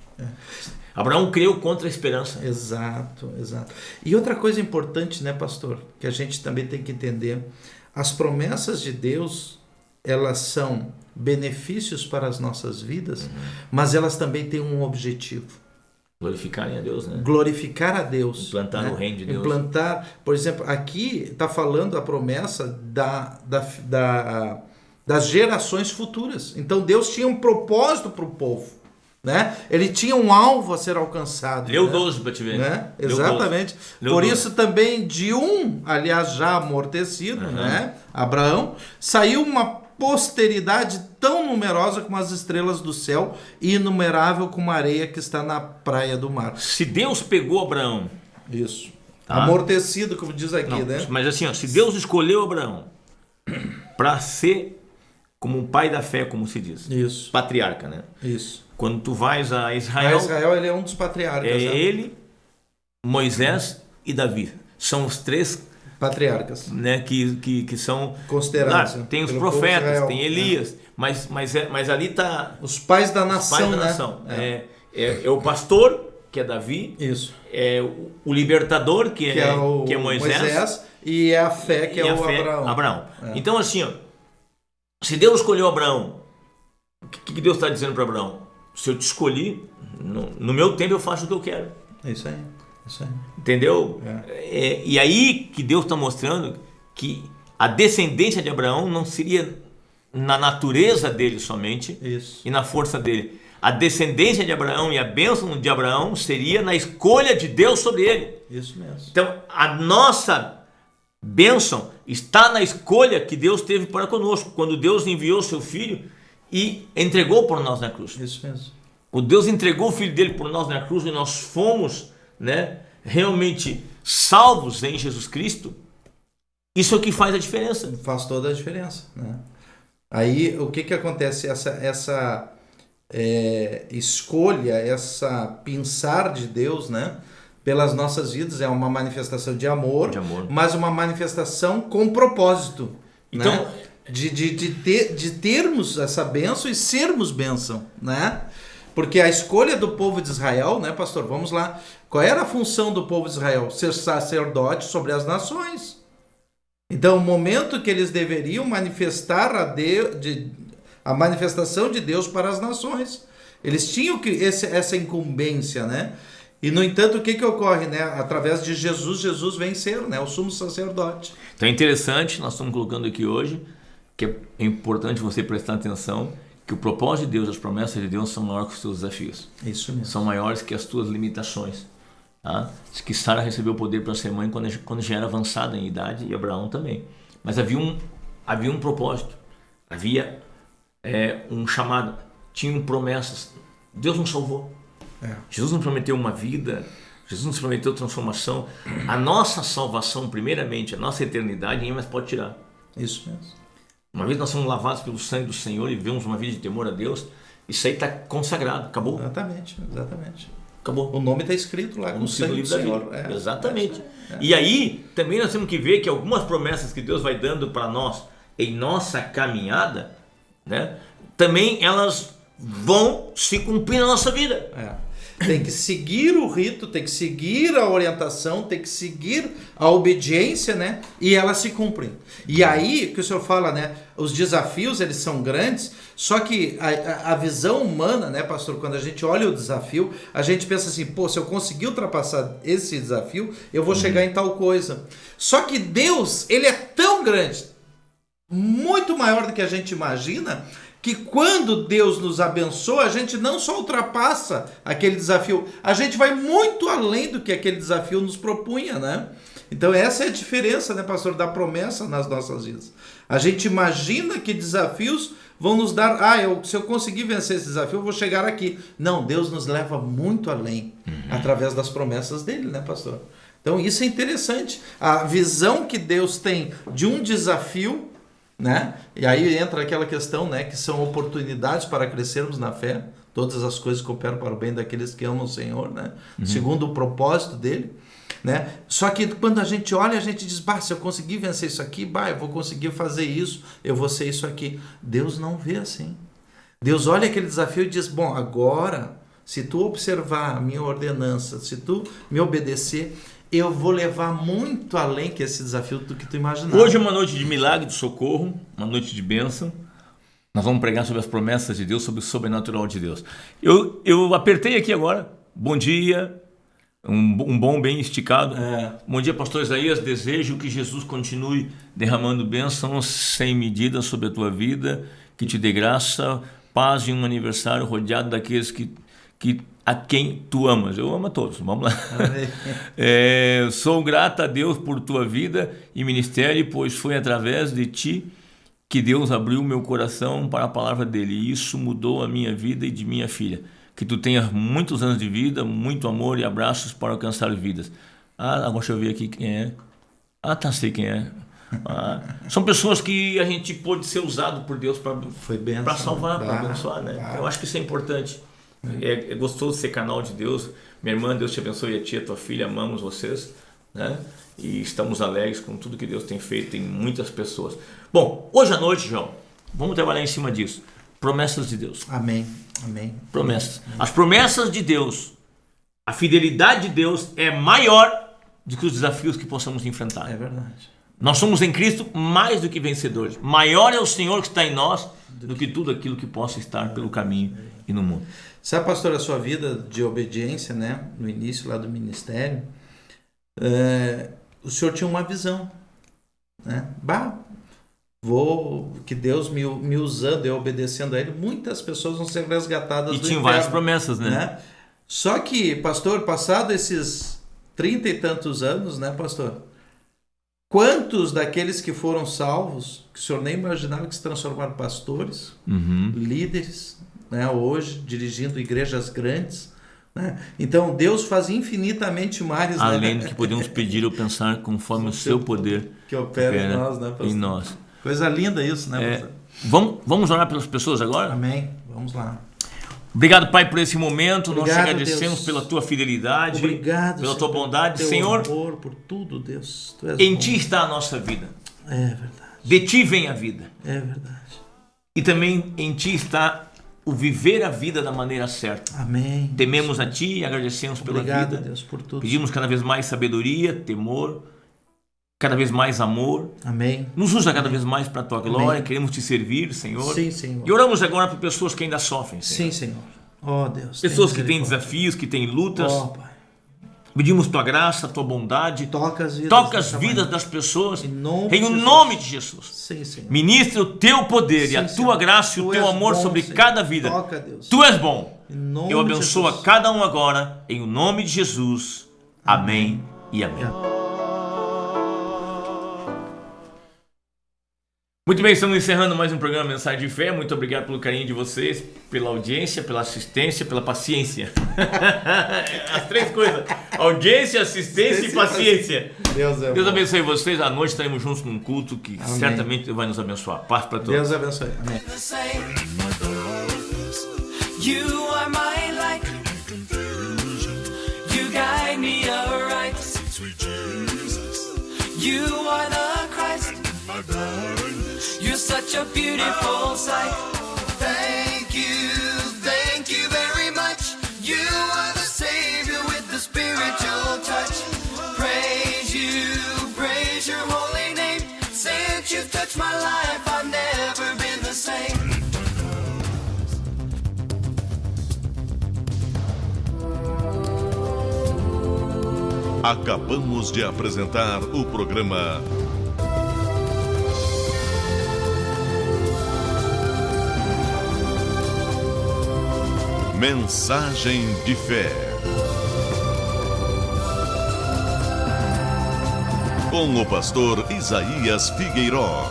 Abraão creu contra a esperança. Exato. E outra coisa importante, né, pastor, que a gente também tem que entender: as promessas de Deus, elas são benefícios para as nossas vidas, mas elas também têm um objetivo. Glorificarem a Deus, né? Glorificar a Deus. Implantar, né, o reino de Deus. Implantar, por exemplo, aqui está falando a promessa das gerações futuras. Então Deus tinha um propósito para o povo, né? Ele tinha um alvo a ser alcançado. Leu né? 12 para te ver. Né? Exatamente. Leu por 12. isso também aliás já amortecido, né? Abraão, saiu uma posteridade tão numerosa como as estrelas do céu e inumerável como a areia que está na praia do mar. Se Deus pegou Abraão... Isso. Tá? Amortecido, como diz aqui, Não, né? Mas assim, se Deus escolheu Abraão para ser como um pai da fé, como se diz. Isso. Patriarca, né? Isso. Quando tu vais a Israel... Israel, ele é um dos patriarcas. É ele, Moisés e Davi. São os três... patriarcas, né, que são considerados. Tem os profetas, tem Elias, mas ali está os pais da nação, pais da nação. É o pastor, que é Davi. Isso. É o libertador, que é Moisés, e é a fé, que é o Abraão. Então assim, se Deus escolheu Abraão, o que Deus está dizendo para Abraão? Se eu te escolhi, no meu tempo eu faço o que eu quero. É isso aí. Entendeu? E aí que Deus está mostrando que a descendência de Abraão não seria na natureza dele somente, isso, e na força dele. A descendência de Abraão e a bênção de Abraão seria na escolha de Deus sobre ele. Isso mesmo. Então a nossa bênção está na escolha que Deus teve para conosco, quando Deus enviou seu filho e entregou por nós na cruz. Isso mesmo. Quando Deus entregou o filho dele por nós na cruz e nós fomos, né, realmente salvos em Jesus Cristo, isso é o que faz a diferença. Faz toda a diferença, né? Aí o que acontece? escolha, essa pensar de Deus, né, pelas nossas vidas, é uma manifestação de amor, mas uma manifestação com propósito, então, né? de termos essa bênção e sermos bênção, né? Porque a escolha do povo de Israel, né, pastor? Vamos lá. Qual era a função do povo de Israel? Ser sacerdote sobre as nações. Então, o momento que eles deveriam manifestar a manifestação de Deus para as nações. Eles tinham essa incumbência, né? E, no entanto, o que ocorre, né? Através de Jesus vem ser, né, o sumo sacerdote. Então é interessante, nós estamos colocando aqui hoje, que é importante você prestar atenção, que o propósito de Deus, as promessas de Deus são maiores que os seus desafios. Isso mesmo. São maiores que as tuas limitações. Tá? Diz que Sara recebeu o poder para ser mãe quando já era avançada em idade, e Abraão também. Mas havia um propósito, havia um chamado, tinham promessas. Deus nos salvou. Jesus nos prometeu uma vida, Jesus nos prometeu transformação. A nossa salvação, primeiramente, a nossa eternidade, ninguém mais pode tirar. Isso mesmo. Uma vez nós somos lavados pelo sangue do Senhor e vivemos uma vida de temor a Deus, isso aí está consagrado, acabou. Exatamente. Acabou. O nome está escrito lá no sangue do Senhor. Exatamente. E aí, também nós temos que ver que algumas promessas que Deus vai dando para nós em nossa caminhada, né, também elas vão se cumprir na nossa vida. Tem que seguir o rito, tem que seguir a orientação, tem que seguir a obediência, né? E elas se cumprem. E aí, que o senhor fala, né? Os desafios, eles são grandes, só que a visão humana, né, pastor? Quando a gente olha o desafio, a gente pensa assim, se eu conseguir ultrapassar esse desafio, eu vou chegar em tal coisa. Só que Deus, ele é tão grande, muito maior do que a gente imagina, que quando Deus nos abençoa, a gente não só ultrapassa aquele desafio, a gente vai muito além do que aquele desafio nos propunha, né? Então essa é a diferença, né, pastor, da promessa nas nossas vidas. A gente imagina que desafios vão nos dar, se eu conseguir vencer esse desafio, eu vou chegar aqui. Não, Deus nos leva muito além, através das promessas dele, né, pastor? Então isso é interessante. A visão que Deus tem de um desafio, né? E aí entra aquela questão, né, que são oportunidades para crescermos na fé. Todas as coisas cooperam para o bem daqueles que amam o Senhor, né? Segundo o propósito dele, né? Só que quando a gente olha, a gente diz, se eu conseguir vencer isso aqui, eu vou conseguir fazer isso, eu vou ser isso aqui. Deus não vê assim. Deus olha aquele desafio e diz, agora, se tu observar a minha ordenança, se tu me obedecer, eu vou levar muito além que esse desafio do que tu imaginava. Hoje é uma noite de milagre, de socorro, uma noite de bênção. Nós vamos pregar sobre as promessas de Deus, sobre o sobrenatural de Deus. Eu apertei aqui agora, bom dia, um bom bem esticado. Bom dia, pastor Isaías, desejo que Jesus continue derramando bênçãos sem medida sobre a tua vida, que te dê graça, paz e um aniversário rodeado daqueles a quem tu amas. Eu amo a todos, vamos lá. Sou grata a Deus por tua vida e ministério, pois foi através de ti que Deus abriu meu coração para a palavra dele, e isso mudou a minha vida e de minha filha. Que tu tenhas muitos anos de vida, muito amor e abraços para alcançar vidas. Agora deixa eu ver aqui quem é. Sei quem é. São pessoas que a gente pôde ser usado por Deus para salvar, para abençoar, né? Eu acho que isso é importante. É gostoso ser canal de Deus. Minha irmã, Deus te abençoe, a tia, tua filha, amamos vocês, né? E estamos alegres com tudo que Deus tem feito em muitas pessoas. Bom, hoje à noite, João, vamos trabalhar em cima disso. Promessas de Deus. Amém. Promessas. As promessas de Deus, a fidelidade de Deus é maior do que os desafios que possamos enfrentar. É verdade. Nós somos em Cristo mais do que vencedores. Maior é o Senhor que está em nós do que tudo aquilo que possa estar pelo caminho e no mundo. Sabe, pastor, a sua vida de obediência, né, no início lá do ministério, o senhor tinha uma visão, né? Que Deus me usando, eu obedecendo a ele, muitas pessoas vão ser resgatadas do inferno. E tinham várias promessas, né? Só que, pastor, passado esses 30 e tantos anos, né, pastor? Quantos daqueles que foram salvos, que o senhor nem imaginava que se transformaram em pastores, líderes, né, hoje, dirigindo igrejas grandes, né? Então, Deus faz infinitamente mais. Além do que podemos pedir ou pensar conforme o seu poder que opera em nós, né, pastor? Em nós. Coisa linda isso, né, pastor? Vamos orar pelas pessoas agora? Amém. Vamos lá. Obrigado, Pai, por esse momento. Obrigado, nós te agradecemos Deus. pela tua fidelidade, Obrigado, pela tua Senhor, bondade. teu Senhor, amor, por tudo, Deus. Tu és em bom. ti está a nossa vida. É verdade. De ti vem a vida. É verdade. E também em ti está o viver a vida da maneira certa. Amém. Tememos a ti e agradecemos pela Obrigado, vida. Deus, por tudo. Pedimos cada vez mais sabedoria, temor, cada vez mais amor. Amém. Nos usa cada vez mais para a tua glória. Amém. Queremos te servir, Senhor. Sim, Senhor. E oramos agora por pessoas que ainda sofrem, Senhor. Sim, Senhor. Oh, Deus. Pessoas tem que têm misericórdia. desafios, que têm lutas. Oh, Pai. Pedimos tua graça, tua bondade. Toca as vidas. Toca as dessa vidas maneira. das pessoas. Em nome Em de Jesus. nome de Jesus. Sim, Senhor. Ministra o teu poder e a Sim, tua Senhor. graça e o Tu teu és amor bom, sobre Senhor. cada vida. Toca, Deus. Tu és bom. Em nome Eu de abençoo Jesus. a cada um agora, em nome de Jesus. Amém e amém. Muito bem, estamos encerrando mais um programa Mensagem de Fé. Muito obrigado pelo carinho de vocês, pela audiência, pela assistência, pela paciência. As três coisas: audiência, assistência e paciência. Deus é Deus bom. abençoe vocês. À noite estaremos juntos num culto que Amém. certamente vai nos abençoar. Paz para todos. Deus abençoe. Amém. You are my light. You guide me aright. You are the Christ. You're such a beautiful sight. Thank you very much. You are the Savior with the spiritual touch. Praise your holy name. Since you've touched my life, I've never been the same. Acabamos de apresentar o programa Mensagem de Fé, com o pastor Isaías Figueiró.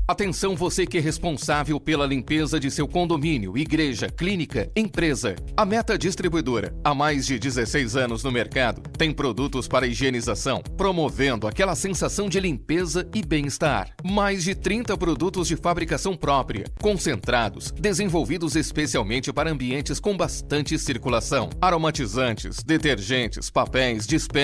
Atenção você que é responsável pela limpeza de seu condomínio, igreja, clínica, empresa. A Meta Distribuidora, há mais de 16 anos no mercado, tem produtos para higienização, promovendo aquela sensação de limpeza e bem-estar. Mais de 30 produtos de fabricação própria, concentrados, desenvolvidos especialmente para ambientes com bastante circulação. Aromatizantes, detergentes, papéis, dispensas,